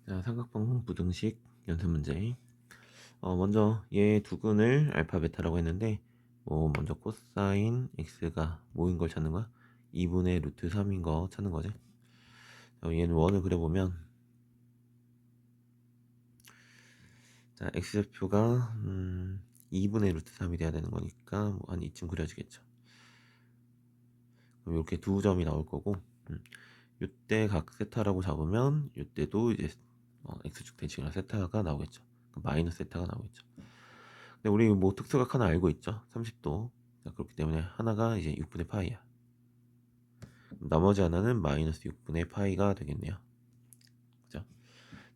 자, 삼각형 부등식 연습 문제. 먼저 얘 두근을 알파 베타라고 했는데, 먼저 코사인 x가 뭐인 걸 찾는 거야? 2분의 루트 3인 거 찾는 거지. 얘는 원을 그려보면, 자, x좌표가 2분의 루트 3이 돼야 되는 거니까 한 이쯤 그려지겠죠. 그럼 이렇게 두 점이 나올 거고, 이때 각 세타라고 잡으면 이때도 이제 x축 대칭이랑 세타가 나오겠죠. 마이너스 세타가 나오겠죠. 근데 우리 뭐 특수각 하나 알고 있죠? 30도. 자, 그렇기 때문에 하나가 이제 6분의 파이야. 나머지 하나는 마이너스 6분의 파이가 되겠네요. 그죠?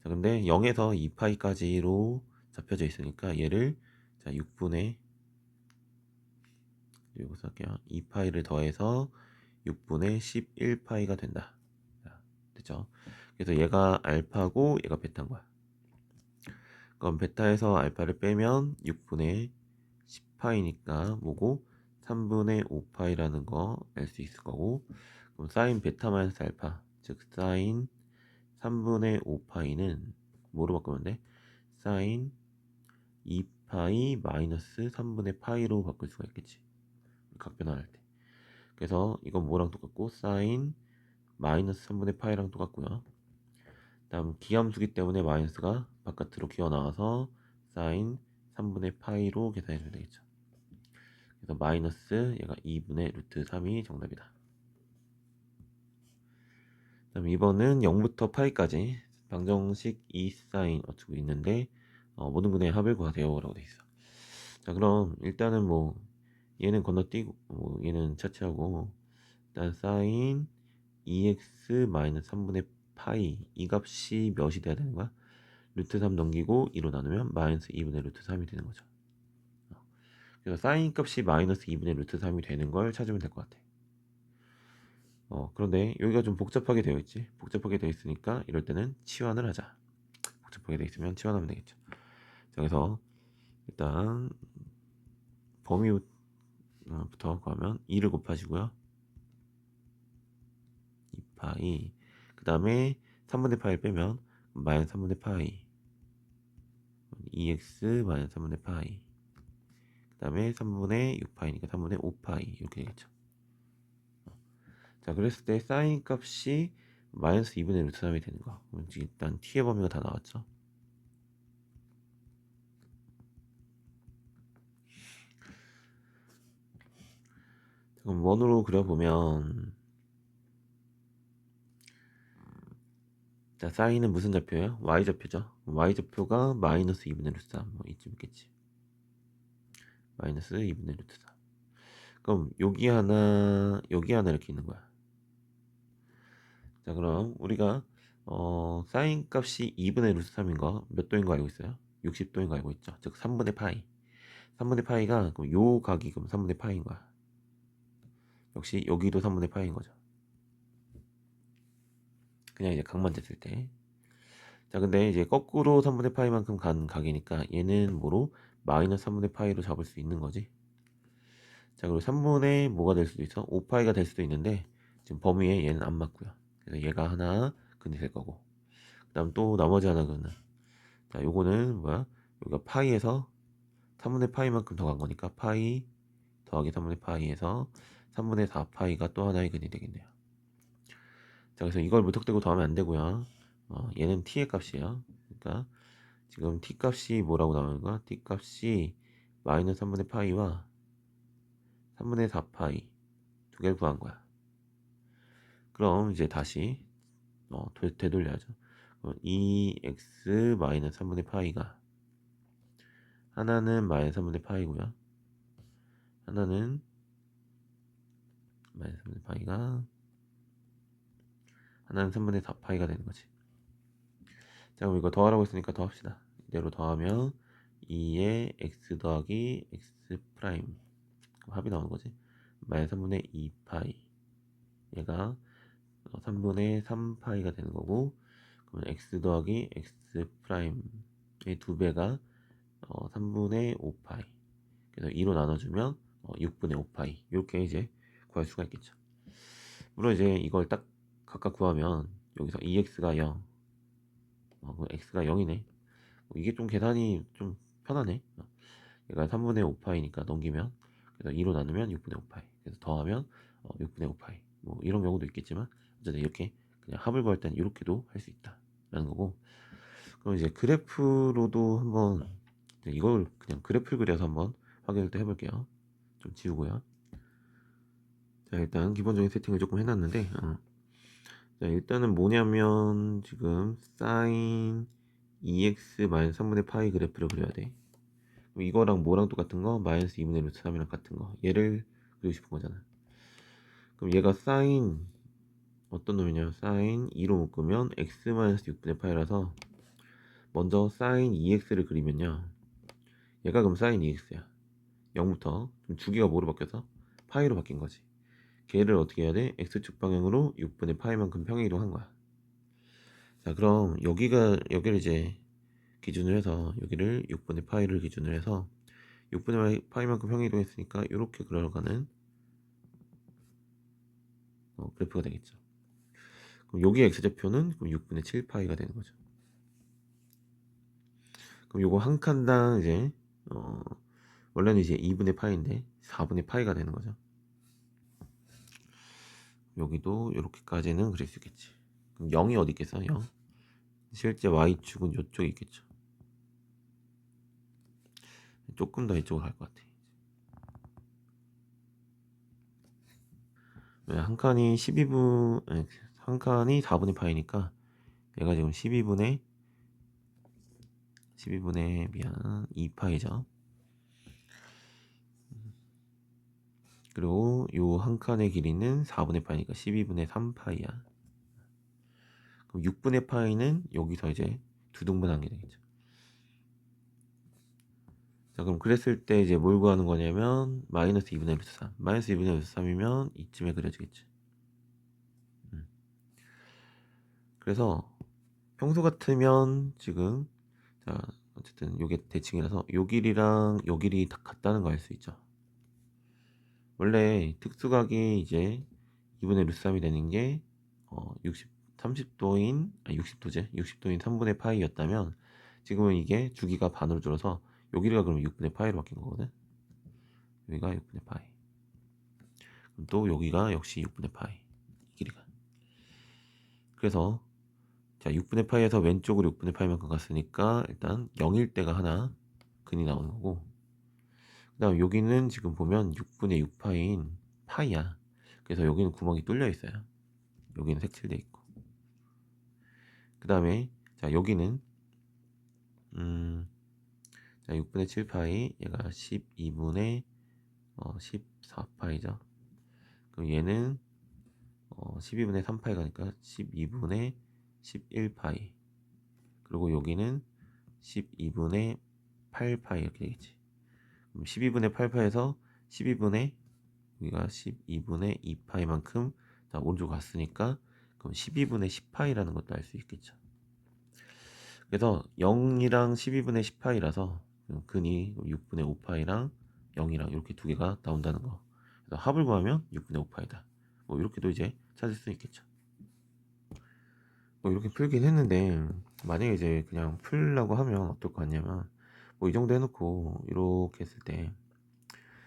자, 근데 0에서 2파이까지로 잡혀져 있으니까 얘를 자 6분의 여기서 할게요. 2파이를 더해서 6분의 11파이가 된다. 자, 됐죠? 그래서 얘가 알파고 얘가 베타인 거야. 그럼 베타에서 알파를 빼면 6분의 10파이니까 뭐고 3분의 5파이라는 거 알 수 있을 거고, 그럼 사인 베타 마이너스 알파, 즉 사인 3분의 5파이는 뭐로 바꾸면 돼? 사인 2파이 마이너스 3분의 파이로 바꿀 수가 있겠지, 각 변환할 때. 그래서 이건 뭐랑 똑같고 사인 마이너스 3분의 파이랑 똑같고요. 다음 기함수기 때문에 마이너스가 바깥으로 기어 나와서 사인 3분의 파이로 계산해 주면 되겠죠. 그래서 마이너스 얘가 2분의 루트 3이 정답이다. 그럼 2번은 0부터 파이까지 방정식 2 사인 어쩌고 있는데, 모든 근의 합을 구하세요 라고 돼 있어. 자, 그럼 일단은 뭐 얘는 건너뛰고 얘는 차치하고, 일단 사인 2x 마이너스 3분의 파이 이 값이 몇이 돼야 되는 거야? 루트 3 넘기고 2로 나누면 마이너스 2분의 루트 3이 되는 거죠. 그래서 사인 값이 마이너스 2분의 루트 3이 되는 걸 찾으면 될 것 같아. 그런데 여기가 좀 복잡하게 되어 있지. 복잡하게 되어 있으니까 이럴 때는 치환을 하자. 복잡하게 되어 있으면 치환하면 되겠죠. 자, 그래서 일단 범위부터 구하면 2를 곱하시고요. 2파이. 그 다음에 3분의 파이를 빼면 마이너스 3분의 파이. 2x 마이너스 3분의 파이. 그 다음에 3분의 6파이니까 3분의 5파이. 이렇게 되겠죠. 자, 그랬을 때 사인 값이 마이너스 2분의 루트 3이 되는 거. 일단 t의 범위가 다 나왔죠. 그럼 원으로 그려보면, 자, 사인은 무슨 좌표예요? y좌표죠. y좌표가 마이너스 2분의 루트 3. 뭐 이쯤 있겠지. 마이너스 2분의 루트 3. 그럼 여기 하나 이렇게 있는 거야. 자, 그럼 우리가 사인 값이 2분의 루트 3인 거 몇 도인 거 알고 있어요? 60도인 거 알고 있죠. 즉 3분의 파이. 3분의 파이가 그럼 요 각이 그럼 3분의 파이인 거야. 역시 여기도 3분의 파이인 거죠. 그냥 이제 각만 쟀을 때. 자, 근데 이제 거꾸로 3분의 파이만큼 간 각이니까 얘는 뭐로? 마이너스 3분의 파이로 잡을 수 있는 거지. 자, 그리고 3분의 뭐가 될 수도 있어? 5파이가 될 수도 있는데 지금 범위에 얘는 안 맞고요. 그래서 얘가 하나 근이 될 거고, 그 다음 또 나머지 하나 근은, 자, 요거는 뭐야? 여기가 파이에서 3분의 파이만큼 더 간 거니까 파이 더하기 3분의 파이에서 3분의 4파이가 또 하나의 근이 되겠네요. 자, 그래서 이걸 무턱대고 더하면 안 되고요. 얘는 t의 값이에요. 그러니까 지금 t 값이 뭐라고 나오는 거야? t 값이 마이너스 3분의 파이와 3분의 4파이 두 개를 구한 거야. 그럼 이제 다시 되돌려야죠. 2x 마이너스 3분의 파이가, 하나는 마이너스 3분의 파이고요. 하나는 마이너스 3분의 파이가, 하나는 3분의 4파이가 되는 거지. 자, 그럼 이거 더하라고 했으니까 더합시다. 이대로 더하면 2에 x 더하기 x 프라임, 합이 나오는 거지. 마이너스 3분의 2파이, 얘가 3분의 3파이가 되는 거고, 그러면 x 더하기 x 프라임의 2배가 3분의 5파이. 그래서 2로 나눠주면 6분의 5파이. 이렇게 이제 구할 수가 있겠죠. 물론 이제 이걸 딱 각각 구하면 여기서 2x가 0, 그럼 x가 0이네. 이게 좀 계산이 좀 편하네. 얘가 3분의 5파이니까 넘기면, 그래서 2로 나누면 6분의 5파이, 그래서 더하면 6분의 5파이, 뭐 이런 경우도 있겠지만 어쨌든 이렇게 그냥 합을 구할 때는 이렇게도 할 수 있다 라는 거고. 그럼 이제 그래프로도 한번 이걸 그냥 그래프를 그려서 한번 확인을 또 해볼게요. 좀 지우고요. 자, 일단 기본적인 세팅을 조금 해놨는데 자, 일단은 뭐냐면 지금 sin 2x-3분의 파이 그래프를 그려야 돼. 그럼 이거랑 뭐랑 똑같은 거? 마이너스 2분의 루트 3이랑 같은 거, 얘를 그리고 싶은 거잖아. 그럼 얘가 sin 어떤 놈이냐, sin 2로 묶으면 x-6분의 파이라서 먼저 sin 2x를 그리면요, 얘가 그럼 sin 2x야. 0부터 주기가 뭐로 바뀌어서 파이로 바뀐 거지. 걔를 어떻게 해야 돼? x축 방향으로 6분의 파이만큼 평행이동한 거야. 자, 그럼 여기를 이제 기준으로 해서, 여기를 6분의 파이를 기준으로 해서 6분의 파이만큼 평행이동했으니까 이렇게 그려가는 그래프가 되겠죠. 그럼 여기 x좌표는 그럼 6분의 7파이가 되는 거죠. 그럼 요거 한 칸당 이제 원래는 이제 2분의 파이인데 4분의 파이가 되는 거죠. 여기도 이렇게까지는 그릴 수 있겠지. 그럼 0이 어디 있겠어? 0. 실제 y축은 이쪽에 있겠죠. 조금 더 이쪽으로 갈 것 같아. 한 칸이 12분, 아니, 한 칸이 4분의 파이니까 얘가 지금 12분의 미안 2파이죠. 그리고 요 한 칸의 길이는 4분의 파이니까 12분의 3파이야. 그럼 6분의 파이는 여기서 이제 두 등분한 게 되겠죠. 자, 그럼 그랬을 때 이제 뭘 구하는 거냐면 마이너스 2분의 루트 3. 마이너스 2분의 루트 3이면 이쯤에 그려지겠지. 그래서 평소 같으면 지금, 자, 어쨌든 요게 대칭이라서 요 길이랑 요 길이 다 같다는 거 알 수 있죠. 원래 특수각이 이제 2분의 루트 3이 되는 게 30도인 60도제 60도인 3분의 파이였다면 지금은 이게 주기가 반으로 줄어서 요 길이가 그럼 6분의 파이로 바뀐 거거든. 여기가 6분의 파이, 그럼 또 여기가 역시 6분의 파이, 이 길이가. 그래서 자, 6분의 파이에서 왼쪽으로 6분의 파이만큼 갔으니까 일단 0일 때가 하나 근이 나오는 거고, 그 다음 여기는 지금 보면 6분의 6파이인 파이야. 그래서 여기는 구멍이 뚫려 있어요. 여기는 색칠돼 있고. 그 다음에 자, 여기는 자, 6분의 7파이, 얘가 12분의 14파이죠. 그럼 얘는 12분의 3파이 가니까 12분의 11파이. 그리고 여기는 12분의 8파이 이렇게 되겠지. 그럼 12분의 8파에서 12분의, 여기가 12분의 2파이만큼 자, 오른쪽 갔으니까 그럼 12분의 10파이라는 것도 알 수 있겠죠. 그래서 0이랑 12분의 10파이라서 근이 6분의 5파이랑 0이랑 이렇게 두 개가 나온다는 거. 그래서 합을 구하면 6분의 5파이다. 뭐 이렇게도 이제 찾을 수 있겠죠. 뭐 이렇게 풀긴 했는데 만약에 이제 그냥 풀려고 하면 어떨 것 같냐면, 뭐 이 정도 해놓고 이렇게 했을 때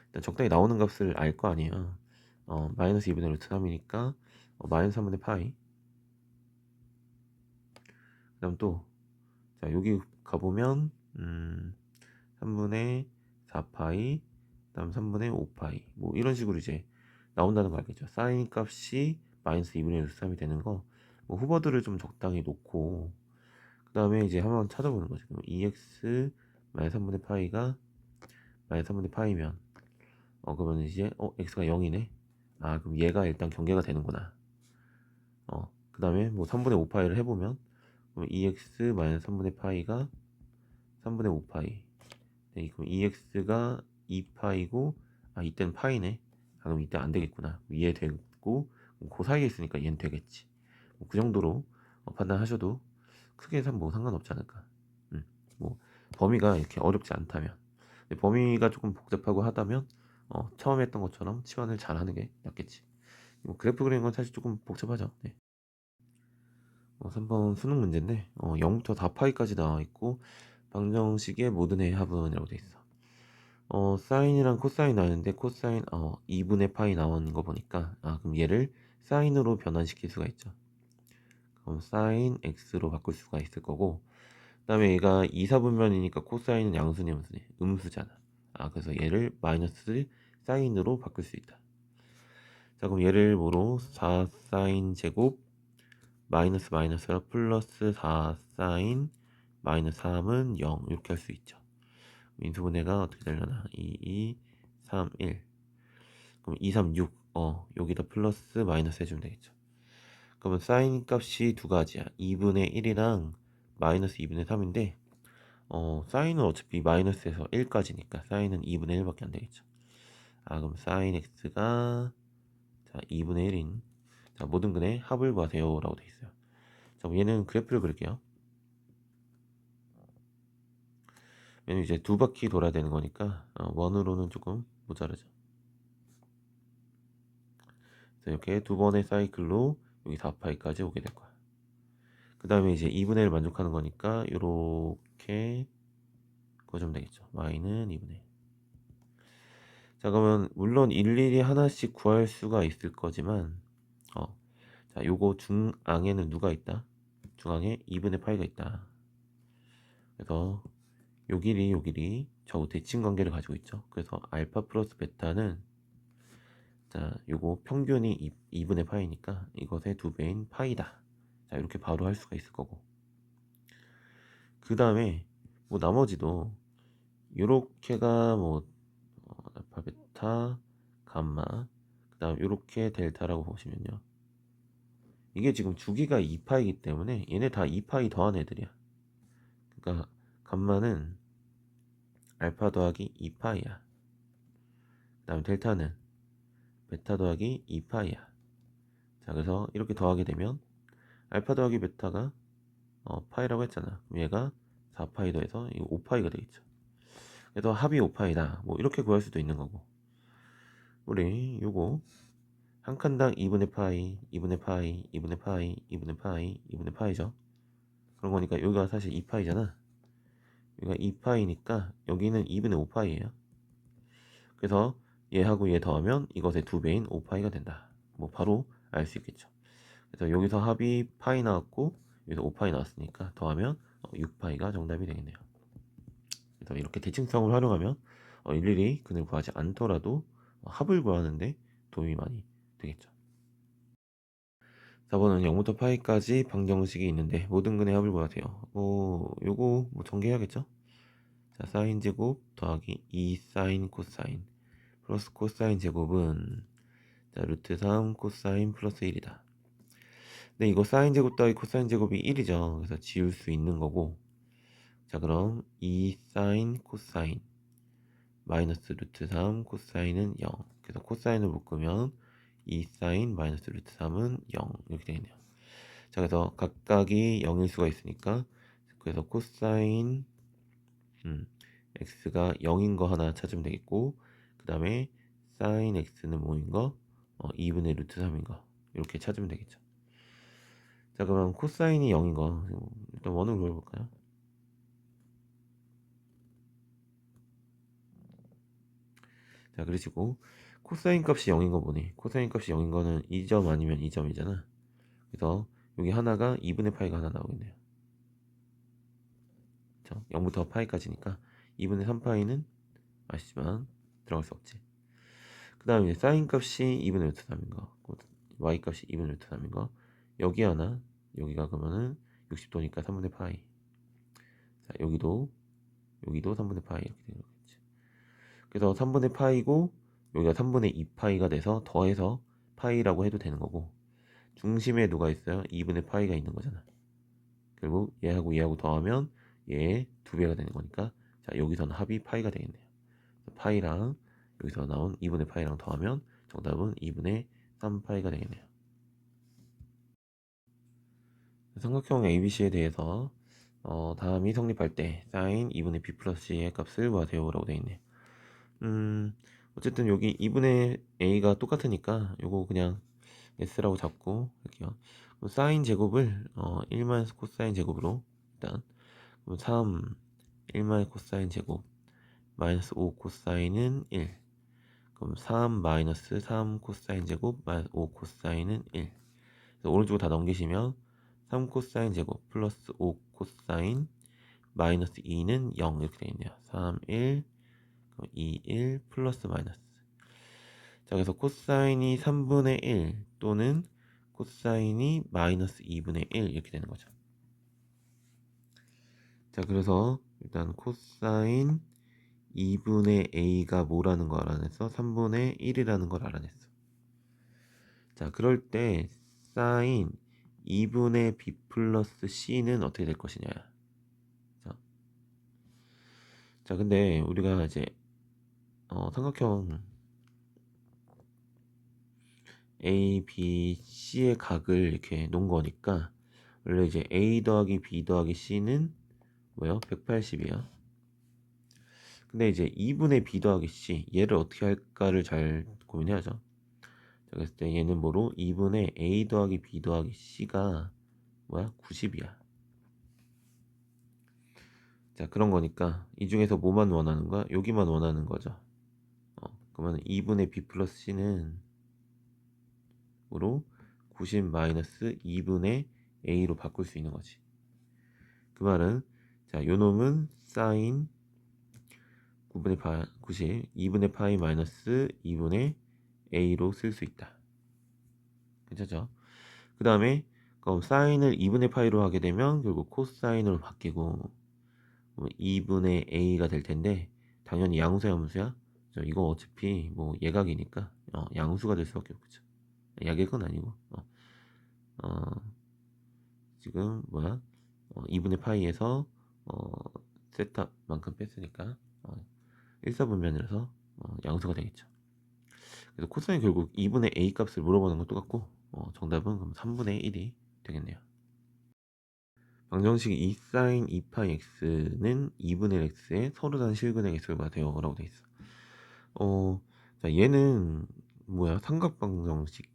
일단 적당히 나오는 값을 알 거 아니에요. 마이너스 2분의 루트 3이니까 마이너스 3분의 파이. 그 다음 또, 자, 여기 가보면 3분의 4파이, 그 다음 3분의 5파이, 뭐 이런 식으로 이제 나온다는 거 알겠죠. 사인 값이 마이너스 2분의 루트 3이 되는 거, 뭐 후보들을 좀 적당히 놓고 그 다음에 이제 한번 찾아보는 거죠. 그럼 2x 마이너스 3분의 파이가 마이너스 3분의 파이면 그러면 이제 x가 0이네. 아, 그럼 얘가 일단 경계가 되는구나. 그 다음에 뭐 3분의 5파이를 해보면 그럼 2x 마이너스 3분의 파이가 3분의 5파이. 네, 그럼 2x가 2파이고, 아, 이때는 파이네. 아, 그럼 이때 안 되겠구나. 이해 됐고, 그 사이에 있으니까 얘는 되겠지. 뭐그 정도로 판단하셔도 크게 뭐 상관없지 않을까. 뭐 범위가 이렇게 어렵지 않다면. 근데 범위가 조금 복잡하고 하다면 처음 했던 것처럼 치환을 잘 하는 게 낫겠지. 뭐 그래프 그리는 건 사실 조금 복잡하죠. 네. 3번 수능 문제인데 0부터 4파이까지 나와 있고 방정식의 모든 의 합은이라고 돼 있어. 사인이랑 코사인 나왔는데 코사인 2분의 파이 나오는 거 보니까 그럼 얘를 사인으로 변환시킬 수가 있죠. 그럼 사인 x로 바꿀 수가 있을 거고, 그 다음에 얘가 2사분면이니까 코사인은 양수니 음수니 음수잖아. 그래서 얘를 마이너스 사인으로 바꿀 수 있다. 자, 그럼 얘를 뭐로 4사인 제곱 마이너스 마이너스라 플러스 4사인 마이너스 3은 0 이렇게 할 수 있죠. 인수분해가 어떻게 되려나? 2, 2, 3, 1. 그럼 2, 3, 6. 여기다 플러스 마이너스 해주면 되겠죠. 그러면 사인 값이 두 가지야. 2분의 1이랑 마이너스 2분의 3인데 사인은 어차피 마이너스에서 1까지니까 사인은 2분의 1밖에 안 되겠죠. 그럼 사인 x가 2분의 1인 모든 근의 합을 구하세요 라고 돼 있어요. 자, 그럼 얘는 그래프를 그릴게요. 얘는 이제 두 바퀴 돌아야 되는 거니까 원으로는 조금 모자르죠. 그래서 이렇게 두 번의 사이클로 여기 4파이까지 오게 될 거야. 그 다음에 이제 2분의 1 만족하는 거니까 요렇게 그어주면 되겠죠. y는 2분의 1. 자, 그러면 물론 일일이 하나씩 구할 수가 있을 거지만 자, 요거 중앙에는 누가 있다? 중앙에 2분의 파이가 있다. 그래서 요 길이 좌우 대칭 관계를 가지고 있죠. 그래서 알파 플러스 베타는 자, 요거 평균이 2분의 파이니까 이것의 2배인 파이다. 자, 이렇게 바로 할 수가 있을 거고. 그 다음에 뭐 나머지도 요렇게가 뭐 알파 베타 감마 그 다음 요렇게 델타라고 보시면요, 이게 지금 주기가 2파이기 때문에 얘네 다 2파이 더한 애들이야. 그러니까 감마는 알파 더하기 2파이야. 그 다음 델타는 베타 더하기 2파이야. 자, 그래서 이렇게 더하게 되면 알파 더하기 베타가 파이라고 했잖아. 그럼 얘가 4파이 더해서 이거 5파이가 되겠죠. 그래서 합이 5파이다 뭐 이렇게 구할 수도 있는 거고, 우리 요거 한 칸당 2분의 파이, 2분의 파이, 2분의 파이, 2분의 파이, 2분의 파이죠. 그런 거니까 여기가 사실 2파이잖아. 여기가 2파이니까 여기는 2분의 5파이예요. 그래서 얘하고 얘 더하면 이것의 2배인 5파이가 된다. 뭐 바로 알 수 있겠죠. 그래서 여기서 합이 파이 나왔고 여기서 5파이 나왔으니까 더하면 6파이가 정답이 되겠네요. 그래서 이렇게 대칭성을 활용하면 일일이 근을 구하지 않더라도 합을 구하는데 도움이 많이 되겠죠. 4번은 0부터 파이까지 방정식이 있는데 모든 근의 합을 구하세요. 요거 뭐 전개해야겠죠? 자, 사인 제곱 더하기 2 사인 코사인 플러스 코사인 제곱은 자, 루트 3 코사인 플러스 1이다. 근데 이거 사인 제곱 더하기 코사인 제곱이 1이죠. 그래서 지울 수 있는 거고, 자, 그럼 2 사인 코사인 마이너스 루트 3 코사인은 0. 그래서 코사인을 묶으면 2 사인 마이너스 루트 3은 0 이렇게 되겠네요. 자, 그래서 각각이 0일 수가 있으니까 그래서 코사인 x가 0인 거 하나 찾으면 되겠고, 그 다음에 사인 x는 뭐인 거? 2분의 루트 3인 거 이렇게 찾으면 되겠죠. 자, 그럼 코사인이 0인 거 일단 원을 그려볼까요? 자, 그러시고 코사인 값이 0인 거 보니 코사인 값이 0인 거는 2점 아니면 2점이잖아. 그래서 여기 하나가 2분의 파이가 하나 나오겠네요. 그렇죠? 0부터 파이까지니까 2분의 3파이는 아시지만 들어갈 수 없지. 그 다음에 사인 값이 2분의 루트 3인 거, y 값이 2분의 루트 3인 거, 여기 하나, 여기가 그러면은 60도니까 3분의 파이. 자, 여기도 3분의 파이 이렇게 되는 거겠지. 그래서 3분의 파이고 여기가 3분의 2파이가 돼서 더해서 파이라고 해도 되는 거고, 중심에 누가 있어요? 2분의 파이가 있는 거잖아. 결국 얘하고 더하면 얘 2배가 되는 거니까 자, 여기서는 합이 파이가 되겠네요. 파이랑 여기서 나온 2분의 파이랑 더하면 정답은 2분의 3파이가 되겠네요. 삼각형 ABC에 대해서 다음이 성립할 때 사인 2분의 B 플러스 C의 값을 구하세요 라고 되어 있네. 어쨌든 여기 2분의 A가 똑같으니까 요거 그냥 S라고 잡고 할게요. 사인 제곱을 1 마이너스 코사인 제곱으로 일단 그럼 3 1 마이너스 코사인 제곱 마이너스 5 코사인은 1. 그럼 3 마이너스 3 코사인 제곱 마이너스 5 코사인은 1. 그래서 오른쪽으로 다 넘기시면 3 코사인 제곱 플러스 5 코사인 마이너스 2는 0 이렇게 되겠네요. 3 1 그럼 2 1 플러스 마이너스. 자, 그래서 코사인이 3분의 1 또는 코사인이 마이너스 2분의 1 이렇게 되는 거죠. 자, 그래서 일단 코사인 2분의 a가 뭐라는 걸 알아냈어? 3분의 1이라는 걸 알아냈어. 자, 그럴 때 사인 2분의 b 플러스 c는 어떻게 될 것이냐. 자, 근데 우리가 이제 삼각형 A, B, C의 각을 이렇게 놓은 거니까 원래 이제 A 더하기 B 더하기 C는 뭐예요? 180이야. 근데 이제 2분의 B 더하기 C 얘를 어떻게 할까를 잘 고민해야죠. 자, 그랬을 때 얘는 뭐로? 2분의 A 더하기 B 더하기 C가 뭐야? 90이야. 자, 그런 거니까 이 중에서 뭐만 원하는 거야? 여기만 원하는 거죠. 그러면 2분의 B 플러스 C는 뭐로? 90 마이너스 2분의 A로 바꿀 수 있는 거지. 그 말은 자, 요 놈은 사인 9분의 파 90 2분의 파이 마이너스 2분의 A로 쓸 수 있다. 괜찮죠? 그 다음에 그럼 사인을 2분의 파이로 하게 되면 결국 코사인으로 바뀌고 2분의 A가 될 텐데 당연히 양수야 함수야? 이거 어차피 뭐 예각이니까 양수가 될 수밖에 없겠죠. 약액은 아니고 지금 뭐야 2분의 파이에서 세타만큼 뺐으니까 1사분면이라서 양수가 되겠죠. 그래서 코사인 결국 2분의 a 값을 물어보는 건 똑같고 정답은 그럼 3분의 1이 되겠네요. 방정식 2sin 2파이 x는 2분의 x의 서로 다른 실근의 개수가 되어 라고 돼 있어. 자, 얘는 뭐야? 삼각방정식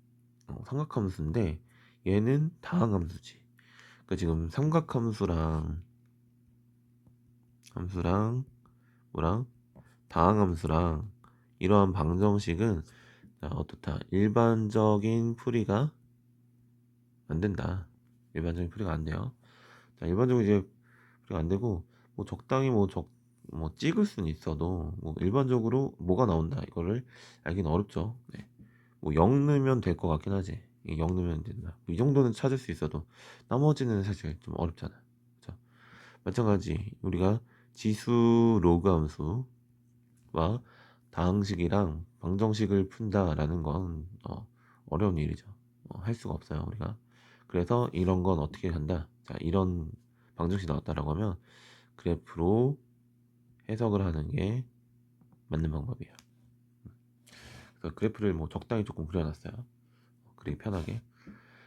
삼각함수인데 얘는 다항함수지. 그러니까 지금 삼각함수랑 뭐랑 다항함수랑 이러한 방정식은 자, 어떻다. 일반적인 풀이가 안 된다. 일반적인 풀이가 안 돼요. 자, 일반적으로 이제 풀이가 안 되고 뭐 적당히 뭐 찍을 수는 있어도 뭐 일반적으로 뭐가 나온다 이거를 알기는 어렵죠. 네. 뭐 0 넣으면 될 것 같긴 하지. 0 넣으면 된다. 이 정도는 찾을 수 있어도 나머지는 사실 좀 어렵잖아. 그렇죠? 마찬가지 우리가 지수 로그 함수와 다항식이랑 방정식을 푼다라는 건 어려운 일이죠. 할 수가 없어요 우리가. 그래서 이런 건 어떻게 한다. 자, 이런 방정식 나왔다라고 하면 그래프로 해석을 하는 게 맞는 방법이에요. 그래서 그래프를 뭐 적당히 조금 그려놨어요. 그리기 편하게.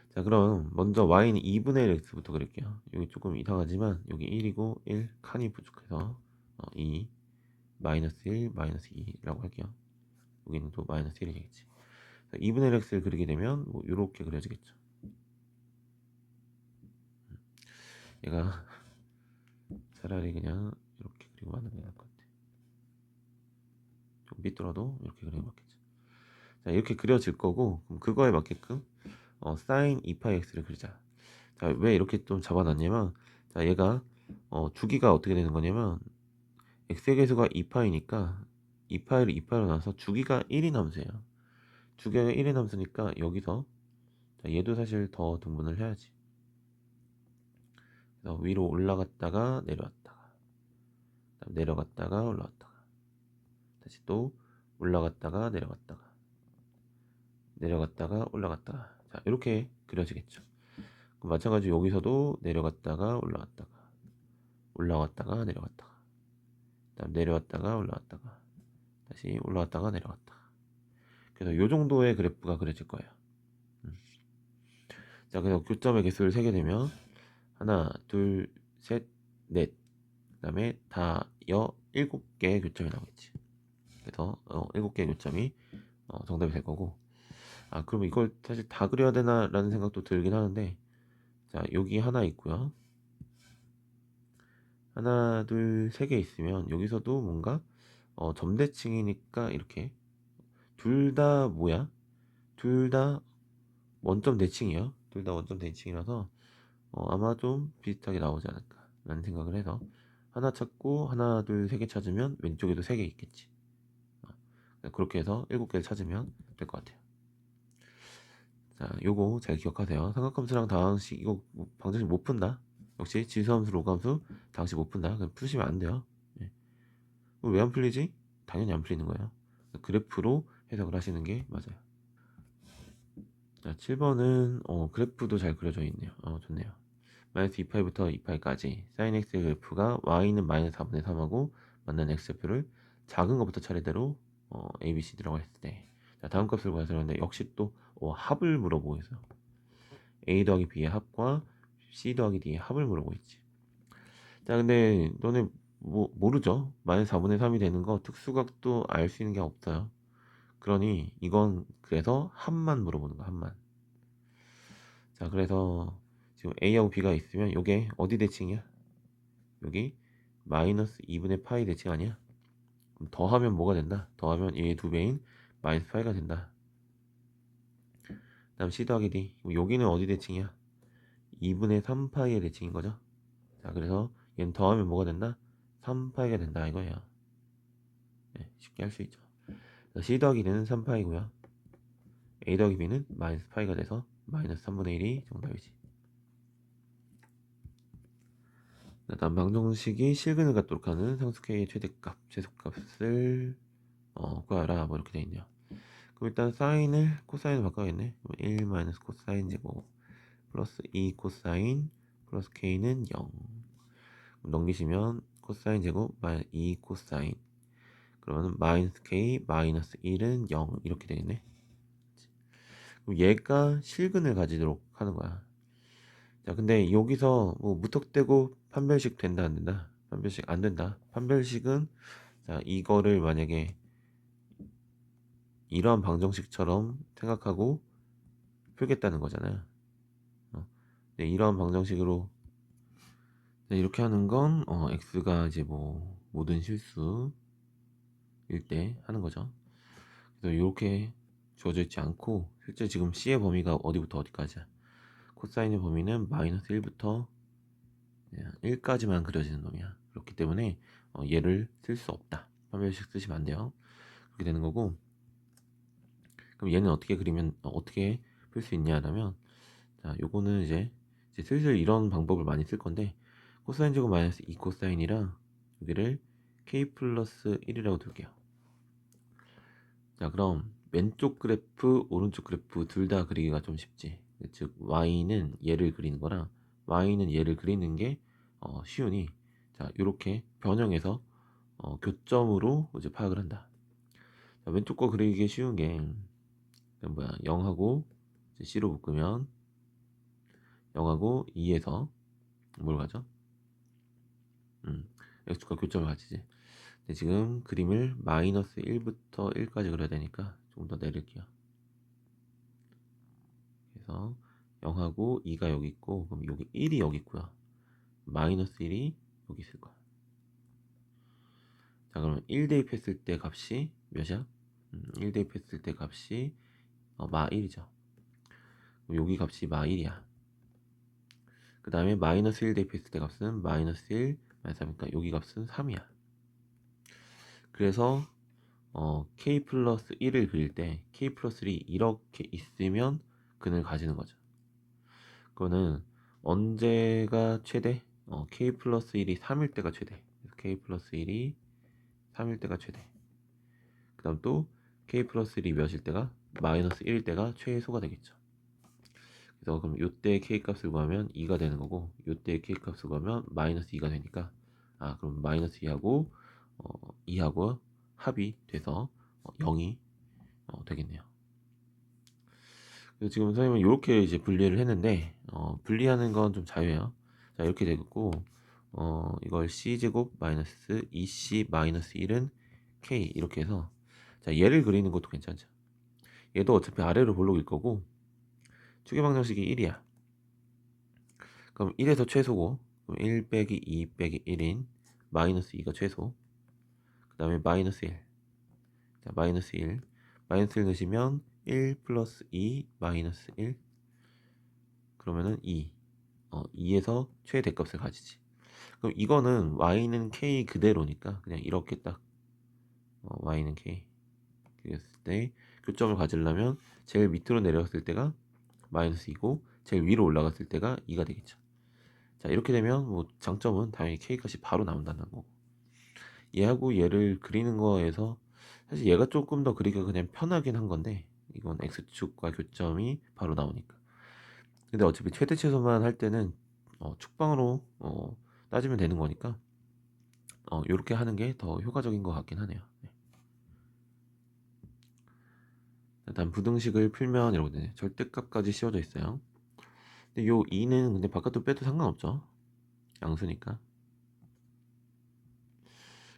자, 그럼 먼저 y는 2분의 1 x부터 그릴게요. 여기 조금 이상하지만 여기 1이고 1 칸이 부족해서 2 마이너스 1 마이너스 2라고 할게요. 여기는 또 마이너스 1이 되겠지. 2분의 1 x를 그리게 되면 뭐 이렇게 그려지겠죠. 얘가 차라리 그냥 이렇게 그리고 하는 게 나을 것 같아. 좀 삐뚤어도 이렇게 그리면 맞겠죠. 자, 이렇게 그려질 거고 그럼 그거에 맞게끔 사인 2파이 x를 그리자. 자, 왜 이렇게 좀 잡아놨냐면 자, 얘가 주기가 어떻게 되는 거냐면 x의 개수가 2파이니까 2파이를 2파이로 나눠서 주기가 1인 함수예요. 주기가 1인 함수니까 여기서 자, 얘도 사실 더 등분을 해야지. 그래서 위로 올라갔다가 내려왔다가 내려갔다가 올라왔다가 다시 또 올라갔다가 내려갔다가 내려갔다가 올라갔다가 자, 이렇게 그려지겠죠. 그럼 마찬가지로 여기서도 내려갔다가 올라갔다가 올라왔다가 내려갔다가 그다음 내려왔다가 올라왔다가 다시 올라왔다가 내려갔다가 그래서 요 정도의 그래프가 그려질 거예요. 자, 그래서 교점의 개수를 세게 되면 하나, 둘, 셋, 넷, 그다음에 다여 7개의 교점이 나오겠지. 그래서 7개의 교점이 정답이 될 거고 그럼 이걸 사실 다 그려야 되나라는 생각도 들긴 하는데 자, 여기 하나 있고요. 하나, 둘, 세 개 있으면 여기서도 뭔가 점대칭이니까 이렇게 둘 다 뭐야? 둘 다 원점 대칭이에요. 둘 다 원점 대칭이라서 아마 좀 비슷하게 나오지 않을까 라는 생각을 해서 하나 찾고 하나, 둘, 세 개 찾으면 왼쪽에도 세 개 있겠지. 그렇게 해서 7개를 찾으면 될 것 같아요. 자, 요거 잘 기억하세요. 삼각함수랑 다항식 이거 방정식 못 푼다. 역시 지수함수, 로그함수, 다항식 못 푼다. 그냥 푸시면 안 돼요. 왜 안 풀리지? 당연히 안 풀리는 거예요. 그래프로 해석을 하시는 게 맞아요. 자, 7번은 그래프도 잘 그려져 있네요. 좋네요. 마이너스 2파이부터 2파이까지 sin x의 그래프가 y는 마이너스 4분의 3하고 만나는 x표를 작은 것부터 차례대로 a, b, c, d라고 했을 때, 자, 다음 값을 구하서 그러는데 역시 또 합을 물어보고 있어요. a 더하기 b의 합과 c 더하기 d의 합을 물어보고 있지. 자, 근데 너네 모르죠? 마이너스 4분의 3이 되는 거 특수각도 알 수 있는 게 없어요. 그러니 이건 그래서 합만 물어보는 거, 합만. 자, 그래서 지금 a하고 b가 있으면 요게 어디 대칭이야? 여기 마이너스 2분의 파이 대칭 아니야? 그럼 더하면 뭐가 된다? 더하면 얘의 2배인 마이너스 파이가 된다. 그 다음 c 더하기 d, 여기는 어디 대칭이야? 2분의 3파이의 대칭인 거죠. 자, 그래서 얘는 더하면 뭐가 된다? 3파이가 된다 이거예요. 네, 쉽게 할 수 있죠. c 더하기 d는 3파이고요. a 더하기 b는 마이너스 파이가 돼서 마이너스 3분의 1이 정답이지. 다음 방정식이 실근을 갖도록 하는 상수 k의 최대값, 최소값을 구하라 뭐 이렇게 돼 있네요. 그럼 일단 사인을 코사인으로 바꿔야겠네. 1 마이너스 코사인 제곱 플러스 2 코사인 플러스 k는 0. 넘기시면 코사인 제곱 마이너스 2 코사인, 그러면 마이너스 k 마이너스 1은 0 이렇게 되겠네. 그럼 얘가 실근을 가지도록 하는 거야. 자, 근데 여기서 뭐 무턱대고 판별식 된다 안 된다? 판별식 안 된다. 판별식은, 자, 이거를 만약에 이러한 방정식처럼 생각하고 풀겠다는 거잖아요. 네, 이러한 방정식으로 이렇게 하는 건 x가 이제 뭐 모든 실수일 때 하는 거죠. 그래서 이렇게 주어져 있지 않고 실제 지금 c의 범위가 어디부터 어디까지야? 코사인의 범위는 마이너스 1부터 1까지만 그려지는 놈이야. 그렇기 때문에 얘를 쓸 수 없다. 판별식 쓰시면 안 돼요. 그렇게 되는 거고, 그럼 얘는 어떻게 그리면 어떻게 풀 수 있냐라면, 자, 요거는 이제 슬슬 이런 방법을 많이 쓸 건데, 코사인 제곱 마이너스 2 코사인이랑 여기를 k 플러스 1이라고 둘게요. 자, 그럼 왼쪽 그래프 오른쪽 그래프 둘 다 그리기가 좀 쉽지. 즉 y는 얘를 그리는 거랑 y는 얘를 그리는 게 쉬우니, 자, 이렇게 변형해서 교점으로 이제 파악을 한다. 자, 왼쪽 거 그리기 쉬운 게 뭐야, 0하고 c로 묶으면 0하고 2에서 뭘 가죠? x축과 교점을 가지지. 근데 지금 그림을 마이너스 1부터 1까지 그려야 되니까 좀 더 내릴게요. 그래서 0하고 2가 여기 있고, 그럼 여기 1이 여기 있고요. 마이너스 1이 여기 있을 거야. 자, 그러면 1 대입했을 때 값이 몇이야? 1 대입했을 때 값이 마 1이죠. 그럼 여기 값이 마 1이야. 그 다음에 마이너스 1 대입했을 때 값은 마이너스 1 마이너스 3이니까 여기 값은 3이야. 그래서 k 플러스 1을 그릴 때 k 플러스 1이 이렇게 있으면 근을 가지는 거죠. 그거는 언제가 최대? k 플러스 1이 3일 때가 최대. k 플러스 1이 3일 때가 최대. 그 다음 또 k 플러스 1이 몇일 때가? 마이너스 1일 때가 최소가 되겠죠. 그래서 그럼 요때 k 값을 구하면 2가 되는 거고, 요때 k 값을 구하면 마이너스 2가 되니까, 그럼 마이너스 2하고 2하고 합이 돼서 0이 되겠네요. 그래서 지금 선생님은 이렇게 이제 분리를 했는데, 분리하는 건 좀 자유해요. 자, 이렇게 되겠고, 이걸 c제곱 마이너스 2c 마이너스 1은 k 이렇게 해서, 자, 얘를 그리는 것도 괜찮죠. 얘도 어차피 아래로 볼록일 거고, 추계 방정식이 1이야. 그럼 1에서 최소고, 그럼 1 빼기 2 빼기 1인 마이너스 2가 최소. 그 다음에 마이너스 1. 자, 마이너스 1. 마이너스 1 넣으시면 1 플러스 2 마이너스 1. 그러면은 2. 2에서 최대값을 가지지. 그럼 이거는 y는 k 그대로니까 그냥 이렇게 딱 y는 k 그랬을 때 교점을 가지려면 제일 밑으로 내려갔을 때가 마이너스 2고 제일 위로 올라갔을 때가 2가 되겠죠. 자, 이렇게 되면 뭐 장점은 당연히 k 값이 바로 나온다는 거고, 얘하고 얘를 그리는 거에서 사실 얘가 조금 더 그리기가 그냥 편하긴 한 건데, 이건 x축과 교점이 바로 나오니까. 근데 어차피 최대 최소만 할 때는 축방으로 따지면 되는 거니까 요렇게 하는 게 더 효과적인 것 같긴 하네요. 네. 일단 부등식을 풀면 이렇게 되네. 절대값까지 씌워져 있어요. 근데 요 2는 근데 바깥으로 빼도 상관없죠, 양수니까.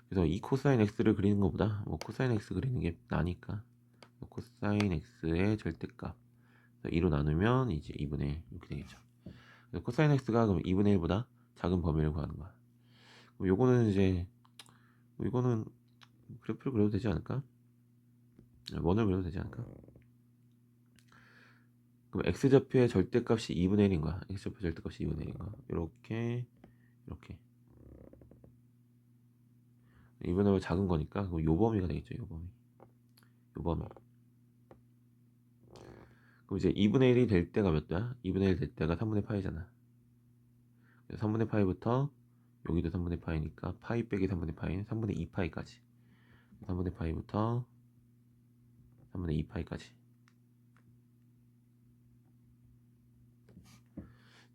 그래서 이 코사인 x를 그리는 것보다 뭐 코사인 x 그리는 게 나니까 코사인 x의 절대값 2로 나누면 이제 2분의 1 이렇게 되겠죠. 그래서 코사인 x가 그럼 2분의 1보다 작은 범위를 구하는 거야. 그럼 요거는 이제 이거는 그래프를 그려도 되지 않을까? 원을 그려도 되지 않을까? 그럼 x좌표의 절대값이 2분의 1인 거야. x좌표 절대값이 2분의 1인 거야. 이렇게 2분의 1 작은 거니까 그럼 요 범위가 되겠죠. 요 범위. 그럼 이제 2분의 1이 될 때가 몇 도야? 2분의 1 될 때가 3분의 파이잖아. 3분의 파이부터 여기도 3분의 파이니까 파이 빼기 3분의 파이는 3분의 2파이까지. 3분의 파이부터 3분의 2파이까지.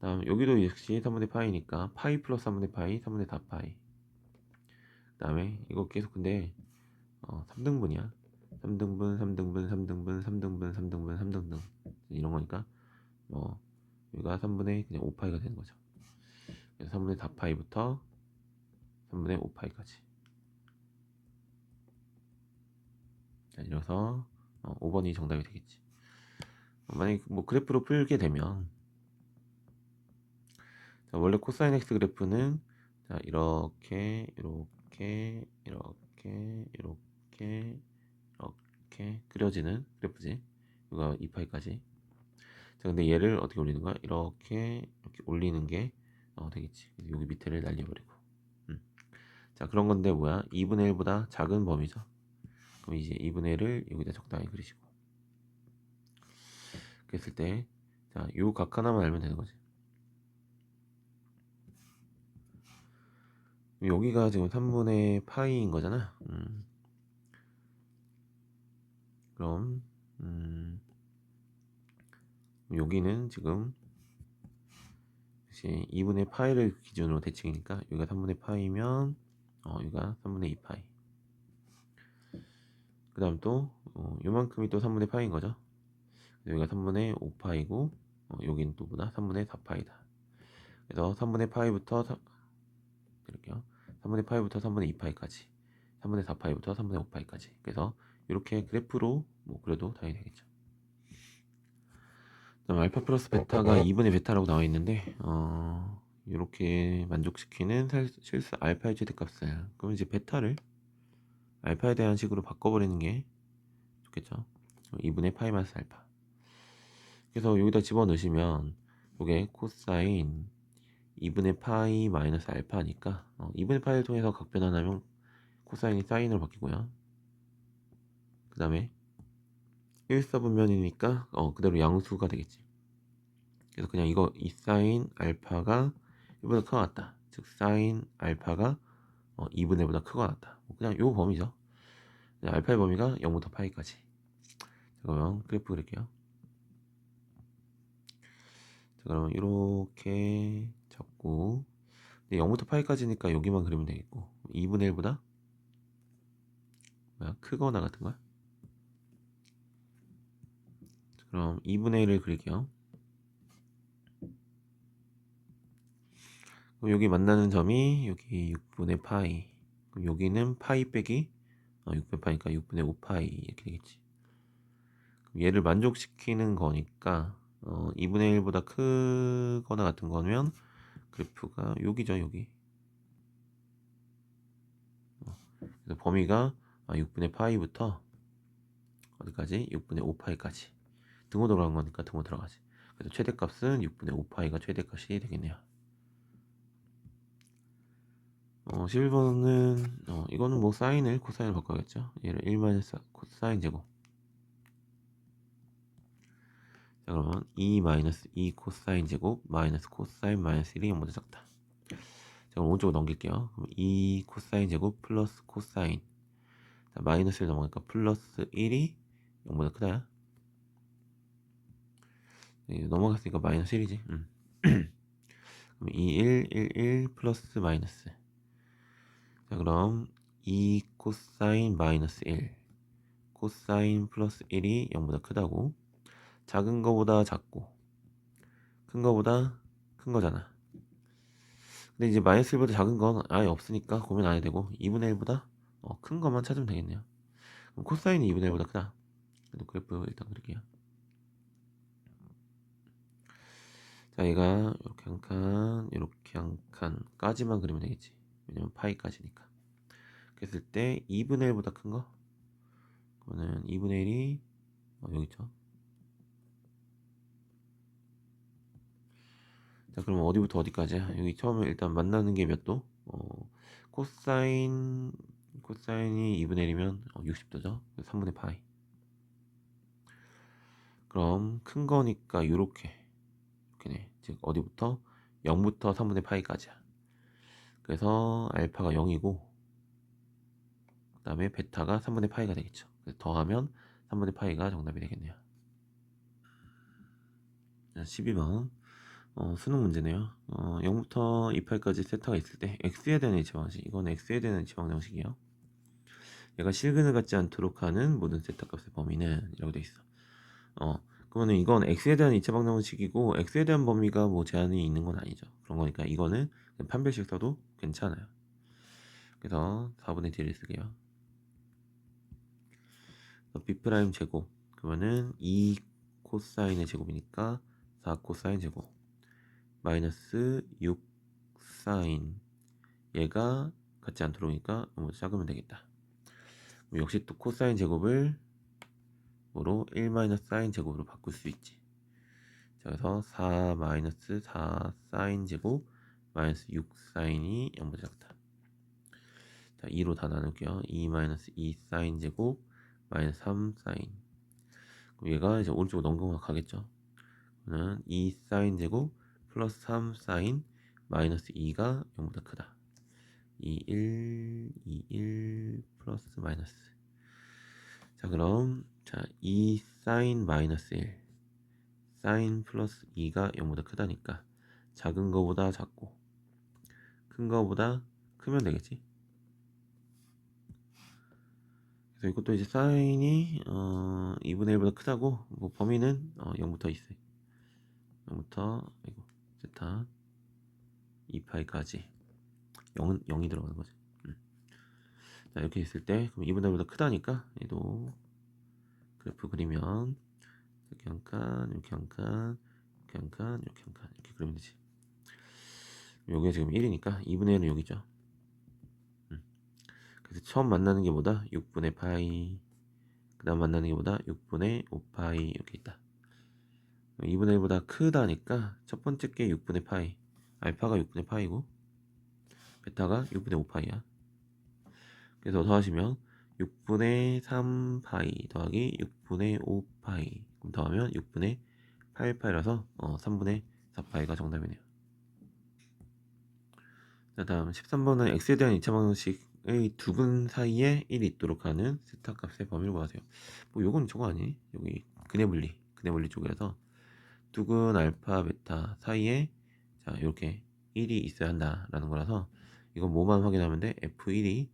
다음 여기도 역시 3분의 파이니까 파이 플러스 3분의 파이, 3분의 4파이. 그 다음에 이거 계속 근데 3등분이야. 3등분, 3등분, 3등분, 3등분, 3등분, 3등분 이런 거니까 여기가 3분의 그냥 5파이가 되는 거죠. 그래서 3분의 4파이부터 3분의 5파이까지. 자, 이래서 5번이 정답이 되겠지. 만약에 뭐 그래프로 풀게 되면, 자, 원래 코사인 x 그래프는 자, 이렇게 그려지는 그래프지. 이거 2파이까지. 자, 근데 얘를 어떻게 올리는 거야? 이렇게 올리는 게 되겠지. 여기 밑에를 날려버리고. 자, 그런 건데 뭐야? 2분의 1보다 작은 범위죠. 그럼 이제 2분의 1을 여기다 적당히 그리시고. 그랬을 때, 자, 요 각 하나만 알면 되는 거지. 여기가 지금 3분의 파이인 거잖아. 그럼 여기는 지금 이제 2분의 파이를 기준으로 대칭이니까 여기가 3분의 파이면 여기가 3분의 2파이. 그 다음 또 요만큼이 또 3분의 파이인 거죠. 여기가 3분의 5파이고 여기는 또 보다 3분의 4파이다. 그래서 3분의 파이부터 이렇게요. 3분의 파이부터 3분의 2파이까지, 3분의 4파이부터 3분의 5파이까지. 그래서 이렇게 그래프로 뭐 그래도 당연히 되겠죠. 그다음 알파 플러스 베타가 2분의 베타라고 나와 있는데 이렇게 만족시키는 실수 알파의 최대값을, 그럼 이제 베타를 알파에 대한 식으로 바꿔버리는 게 좋겠죠. 2분의 파이 마이너스 알파. 그래서 여기다 집어넣으시면 이게 코사인 2분의 파이 마이너스 알파니까 2분의 파이를 통해서 각변환하면 코사인이 사인으로 바뀌고요. 그 다음에 일사분면이니까 그대로 양수가 되겠지. 그래서 그냥 이 사인 알파가 1보다 크거나 같다. 즉 사인 알파가 2분의 1보다 크거나 같다. 그냥 요 범위죠. 알파의 범위가 0부터 파이까지. 그러면 그래프 그릴게요. 자, 그러면 이렇게 잡고 0부터 파이까지니까 여기만 그리면 되겠고 2분의 1보다 크거나 같은 거야. 그럼 2분의 1을 그릴게요. 그럼 여기 만나는 점이 여기 6분의 파이. 그럼 여기는 파이 빼기 6분의 파이니까 6분의 5파이 이렇게 되겠지. 그럼 얘를 만족시키는 거니까 2분의 1보다 크거나 같은 거면 그래프가 여기죠, 여기. 그래서 범위가 6분의 파이부터 어디까지? 6분의 5파이까지. 등호 들어간 거니까 등호 들어가지. 그래서 최대값은 6분의 5파이가 최대값이 되겠네요. 11번은 이거는 뭐 사인을 코사인을 바꿔야겠죠. 얘를 1 마이너스 코사인 제곱. 자, 그러면 2 마이너스 2 코사인 제곱 마이너스 코사인 마이너스 1이 0보다 작다. 자, 그럼 오른쪽으로 넘길게요. 그럼 2 코사인 제곱 플러스 코사인. 자, 마이너스를 넘어가니까 플러스 1이 0보다 크다. 넘어갔으니까 마이너스 1이지. 그럼 2, 1, 1, 1 플러스 마이너스. 자, 그럼 2 코사인 마이너스 1 코사인 플러스 1이 0보다 크다고. 작은 거보다 작고 큰 거보다 큰 거잖아. 근데 이제 마이너스 1보다 작은 건 아예 없으니까 고민 안 해도 되고 2분의 1보다 큰 것만 찾으면 되겠네요. 그럼 코사인이 2분의 1보다 크다. 그래도 그래프 일단 그릴게요. 자, 얘가 이렇게 한 칸까지만 그리면 되겠지. 왜냐면 파이까지니까. 그랬을 때 2분의 1보다 큰 거? 그거는 2분의 1이 여기 있죠. 자, 그럼 어디부터 어디까지야? 여기 처음에 일단 만나는 게 몇 도? 코사인이 2분의 1이면 60도죠. 3분의 파이. 그럼 큰 거니까 요렇게네. 즉 어디부터? 0부터 3분의 파이까지야. 그래서 알파가 0이고 그 다음에 베타가 3분의 파이가 되겠죠. 그래서 더하면 3분의 파이가 정답이 되겠네요. 자, 12번 수능 문제네요. 0부터 2파이까지 세타가 있을 때 x에 대한 H방 방식. 이건 x에 대한 H방 방식이에요. 얘가 실근을 갖지 않도록 하는 모든 세타 값의 범위는 이라고 돼 있어. 그러면 이건 x에 대한 이차 방정식이고 x에 대한 범위가 뭐 제한이 있는 건 아니죠. 그런 거니까 이거는 판별식 써도 괜찮아요. 그래서 4분의 D를 쓸게요. B' 제곱 그러면은 2 코사인의 제곱이니까 4 코사인 제곱 마이너스 6 사인 얘가 같지 않도록이니까 너무 작으면 되겠다. 역시 또 코사인 제곱을 뭐로 1 마이너스 사인 제곱으로 바꿀 수 있지. 자, 그래서 4 마이너스 4 사인 제곱 마이너스 6 사인이 0보다 작다. 자, 2로 다 나눌게요. 2 마이너스 2 사인 제곱 마이너스 3 사인. 그럼 얘가 이제 오른쪽으로 넘어가 가겠죠. 그러면 2 사인 제곱 플러스 3 사인 마이너스 2가 0보다 크다. 2, 1, 2, 1 플러스 마이너스. 자, 그럼 2 사인 마이너스 1 사인 플러스 2가 0보다 크다니까 작은 거보다 작고 큰 거보다 크면 되겠지. 그래서 이것도 이제 사인이 2분의 1보다 크다고 뭐 범위는 0부터 있어요. 0부터 세타 2파이까지 0이 들어가는 거지. 자, 이렇게 있을 때 그럼 2분의 1보다 크다니까 얘도 그래프 그리면 이렇게 한 칸, 이렇게 한 칸, 이렇게 한 칸, 이렇게 한 칸 이렇게 그리면 되지. 여기가 지금 1이니까 2분의 1은 여기죠. 그래서 처음 만나는 게 뭐다? 6분의 파이. 그 다음 만나는 게 뭐다? 6분의 5파이 이렇게 있다. 2분의 1보다 크다니까 첫 번째 게 6분의 파이. 알파가 6분의 파이고 베타가 6분의 5파이야. 그래서 더하시면 6분의 3파이 더하기 6분의 5파이 그럼 더하면 6분의 8파이라서 3분의 4파이가 정답이네요. 자, 다음 13번은 x에 대한 2차 방정식의 두근 사이에 1이 있도록 하는 세타 값의 범위를 구하세요. 뭐 요건 저거 아니? 여기 근해물리 쪽에서 두근 알파 베타 사이에 자 이렇게 1이 있어야 한다라는 거라서 이건 뭐만 확인하면 돼? f1이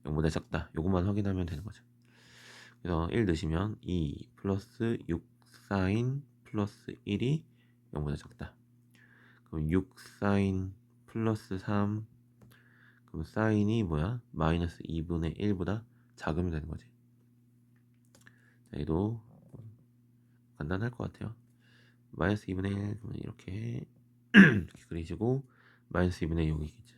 0보다 작다. 요것만 확인하면 되는 거죠. 그래서 1 넣으시면 2 플러스 6 사인 플러스 1이 0보다 작다. 그럼 6 사인 플러스 3 그럼 사인이 뭐야? 마이너스 2분의 1보다 작으면 되는 거지. 자, 얘도 간단할 것 같아요. 마이너스 2분의 1 그러면 이렇게 이렇게 그리시고 마이너스 2분의 여기겠죠.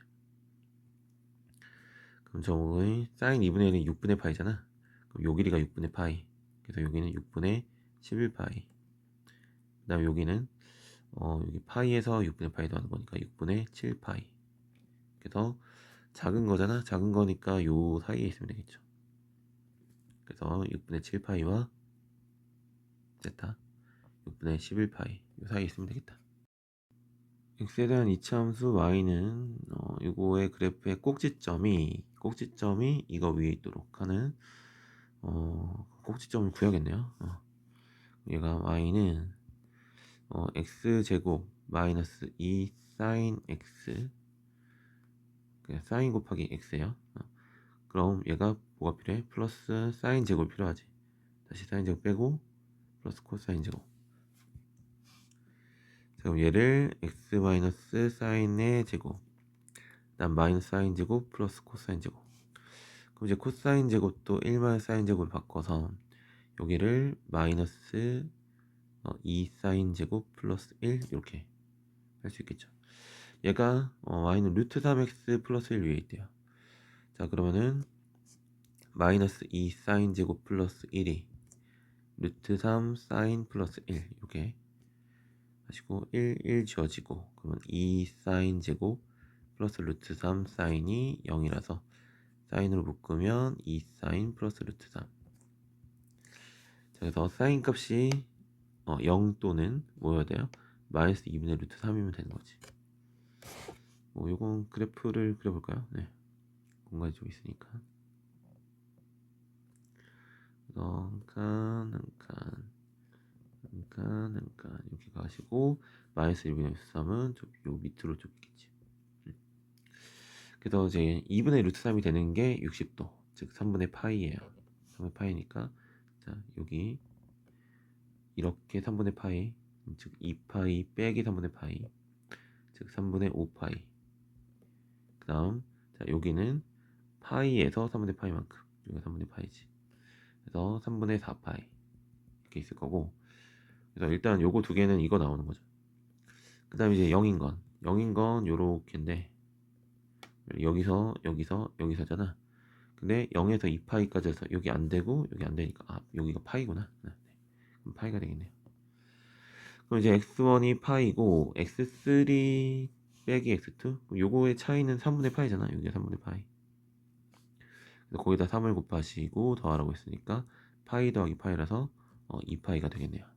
그럼 저거의 사인 2분의 1은 6분의 파이잖아. 그럼 요 길이가 6분의 파이. 그래서 여기는 6분의 11파이. 그 다음에 여기는 여기 파이에서 6분의 파이 더하는 거니까 6분의 7파이. 그래서 작은 거잖아. 작은 거니까 요 사이에 있으면 되겠죠. 그래서 6분의 7파이와 세타 6분의 11파이 요 사이에 있으면 되겠다. x에 대한 이차함수 y는 이거의 그래프의 꼭지점이 이거 위에 있도록 하는 꼭지점을 구해야겠네요. 얘가 y는 x제곱 마이너스 2 사인 x 그냥 사인 곱하기 x예요. 그럼 얘가 뭐가 필요해? 플러스 사인 제곱 필요하지. 다시 사인 제곱 빼고 플러스 코사인 제곱. 그럼 얘를 x 마이너스 사인의 제곱 그다음 마이너스 사인 제곱 플러스 코사인 제곱. 그럼 이제 코사인 제곱도 1 마이너스 사인 제곱을 바꿔서 여기를 마이너스 2 사인 제곱 플러스 1 이렇게 할 수 있겠죠. 얘가 y는 루트 3x 플러스 1 위에 있대요. 자 그러면은 마이너스 2 사인 제곱 플러스 1이 루트 3 사인 플러스 1 이렇게 하시고 1 지워지고 그러면 2 사인 제곱 플러스 루트 3 사인이 0이라서 사인으로 묶으면 2 사인 플러스 루트 3. 자, 그래서 사인 값이 0 또는 뭐여야 돼요? 마이너스 2분의 루트 3이면 되는 거지. 요건 그래프를 그려볼까요? 네. 공간이 좀 있으니까. 한 칸 이렇게 가시고 마이너스 1분의 루트 3은 요 밑으로 좁겠지. 그래서 이제 2분의 루트 3이 되는 게 60도, 즉 3분의 파이예요. 3분의 파이니까 자 여기 이렇게 3분의 파이, 즉 2파이 빼기 3분의 파이, 즉 3분의 5파이. 그 다음 자 여기는 파이에서 3분의 파이만큼, 여기가 3분의 파이지. 그래서 3분의 4파이 이렇게 있을 거고. 그래서 일단 요거 두 개는 이거 나오는 거죠. 그 다음에 이제 0인 건 요렇게인데 여기서잖아. 근데 0에서 2파이까지 해서 여기 안 되고 여기 안 되니까 여기가 파이구나. 네. 그럼 파이가 되겠네요. 그럼 이제 x1이 파이고 x3 빼기 x2 그럼 요거의 차이는 3분의 파이잖아. 여기가 3분의 파이. 그래서 거기다 3을 곱하시고 더하라고 했으니까 파이 더하기 파이라서 2파이가 되겠네요.